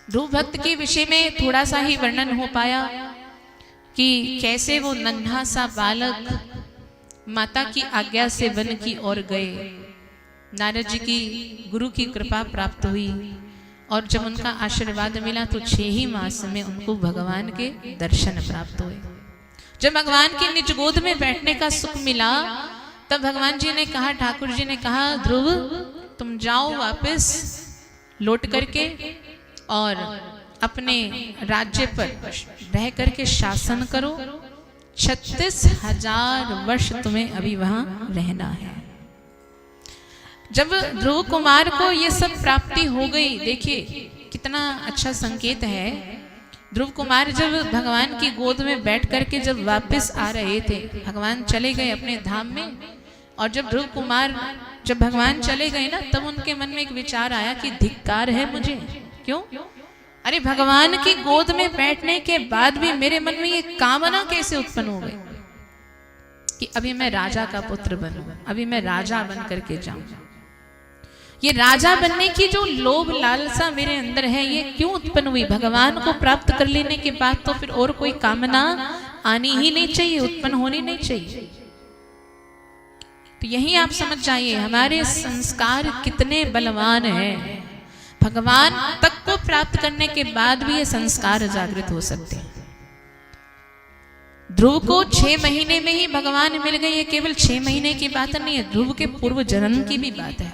ध्रुव भक्त के विषय में थोड़ा सा ही वर्णन हो पाया कि कैसे वो नन्हा सा बालक माता की आज्ञा से वन की ओर गए। नारद जी की गुरु की कृपा प्राप्त हुई और जब उनका आशीर्वाद मिला तो 6 ही मास में उनको भगवान के दर्शन प्राप्त हुए। जब भगवान के निज गोद में बैठने का सुख मिला तब भगवान जी ने कहा, ठाकुर जी ने कहा, ध्रुव तुम जाओ वापस लौट करके और अपने राज्य पर रह करके शासन करो। 36,000 वर्ष तुम्हें अभी वहां रहना है। जब ध्रुव कुमार को ये सब प्राप्ति हो गई, देखिए कितना अच्छा संकेत है। ध्रुव कुमार जब भगवान की गोद में बैठ करके जब वापस आ रहे थे, भगवान चले गए अपने धाम में, और जब ध्रुव कुमार जब भगवान चले गए ना, तब उनके मन में एक विचार आया कि धिक्कार है मुझे। क्यों? अरे भगवान की गोद में बैठने के बाद भी मेरे मन में ये कामना कैसे उत्पन्न हो गई कि अभी मैं राजा का पुत्र बनूं, अभी मैं राजा बन करके जाऊं। ये राजा बनने की जो लोभ लालसा मेरे अंदर है, ये क्यों उत्पन्न हुई? भगवान को प्राप्त कर लेने के बाद तो फिर और कोई कामना आनी ही नहीं चाहिए, उत्पन्न होनी नहीं चाहिए। तो यही आप समझ जाइए हमारे संस्कार कितने बलवान हैं। भगवान तक को प्राप्त करने के बाद भी ये संस्कार जागृत हो सकते हैं। ध्रुव को 6 महीने में ही भगवान मिल गए। ये केवल 6 महीने की बात नहीं है, ध्रुव के पूर्व जन्म की भी बात है।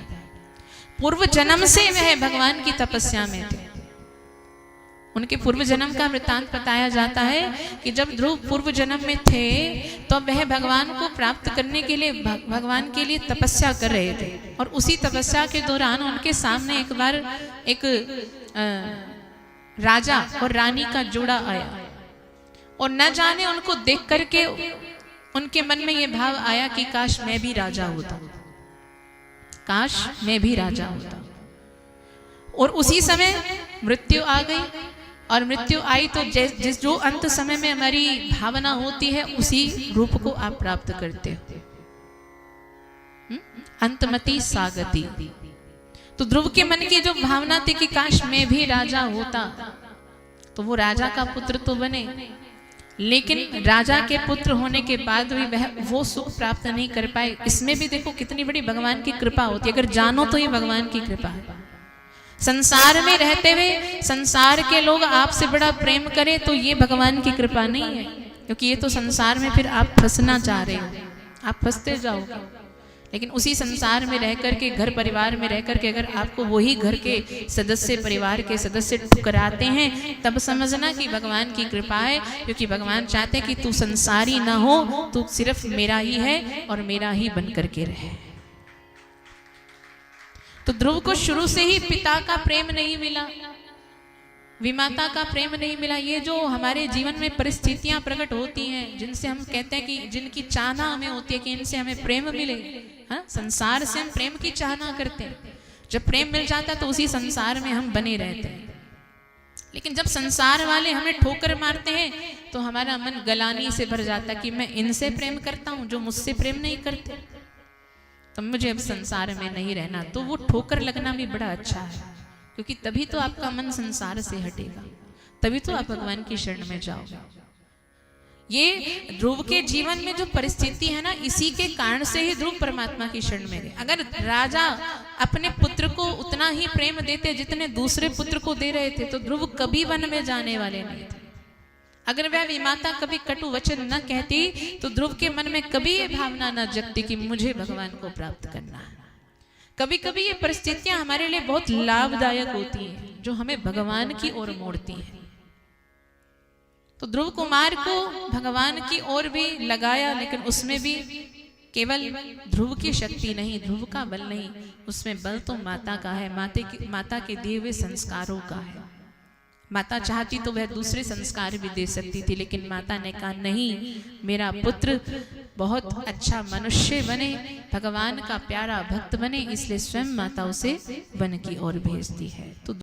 पूर्व जन्म से वह भगवान की तपस्या में थे। उनके पूर्व जन्म का वृत्तांत बताया जाता है कि जब ध्रुव पूर्व जन्म में थे तो वह भगवान को प्राप्त करने के लिए भगवान के लिए तपस्या कर रहे थे, और उसी तपस्या के दौरान उनके सामने एक बार एक राजा और रानी का जोड़ा आया, और न जाने उनको देख करके उनके मन में यह भाव आया कि काश मैं भी राजा होता, काश मैं भी राजा होता। और उसी समय मृत्यु आ गई, और मृत्यु आई तो जिस जो अंत समय में हमारी भावना होती है उसी रूप को आप प्राप्त करते हो। अंतमति सागति। तो ध्रुव के मन की जो भावना थी कि काश मैं भी राजा होता, तो वो राजा का पुत्र तो बने, लेकिन राजा के पुत्र होने के बाद भी वह वो सुख प्राप्त नहीं कर पाए। इसमें भी देखो कितनी बड़ी भगवान की कृपा होती है। अगर जानो तो ये भगवान की कृपा है। संसार में रहते हुए संसार के लोग आपसे बड़ा प्रेम करें तो ये भगवान की कृपा नहीं है, क्योंकि ये तो संसार में फिर आप फंसना चाह रहे हो, आप फंसते जाओगे। लेकिन उसी संसार में रह करके, घर परिवार में रह करके अगर आपको वही घर के सदस्य, परिवार के सदस्य ठुकराते हैं, तब समझना कि भगवान की कृपा है, क्योंकि भगवान चाहते हैं कि तू संसारी ना हो, तू सिर्फ मेरा ही है और मेरा ही बन करके रहे। तो ध्रुव को शुरू से ही पिता का प्रेम नहीं मिला, विमाता का प्रेम नहीं मिला। ये जो हमारे जीवन में परिस्थितियां प्रकट होती हैं, जिनसे हम कहते हैं कि जिनकी चाहना हमें होती है कि इनसे हमें प्रेम मिले, हाँ, संसार से हम प्रेम की चाहना करते हैं। जब प्रेम मिल जाता है तो उसी संसार में हम बने रहते हैं। लेकिन जब संसार वाले हमें ठोकर मारते हैं तो हमारा मन गलानी से भर जाता है कि मैं इनसे प्रेम करता हूं जो मुझसे प्रेम नहीं करते, तो मुझे अब संसार में नहीं रहना। तो वो ठोकर लगना भी बड़ा अच्छा है, क्योंकि तभी तो आपका मन संसार से हटेगा, तभी तो आप भगवान की शरण में जाओगे। ये ध्रुव के जीवन में जो परिस्थिति है ना, इसी के कारण से ही ध्रुव परमात्मा की शरण में गए। अगर राजा अपने पुत्र को उतना ही प्रेम देते जितने दूसरे पुत्र को दे रहे थे, तो ध्रुव कभी वन में जाने वाले नहीं थे। अगर वह विमाता कभी कटु वचन न कहती तो ध्रुव के मन में कभी ये भावना न जगती कि मुझे भगवान को प्राप्त करना है। कभी कभी ये परिस्थितियां हमारे लिए बहुत लाभदायक होती हैं, जो हमें भगवान की ओर मोड़ती हैं। तो ध्रुव कुमार को भगवान की ओर भी लगाया, लेकिन उसमें भी केवल ध्रुव की शक्ति नहीं, ध्रुव का बल नहीं, उसमें बल तो माता का है, माता के दिए हुए संस्कारों का है। माता चाहती तो वह दूसरे संस्कार भी दे सकती थी, लेकिन माता ने कहा नहीं, मेरा पुत्र बहुत अच्छा मनुष्य बने, भगवान का प्यारा भक्त बने, इसलिए स्वयं माता उसे वन की ओर भेजती है। तो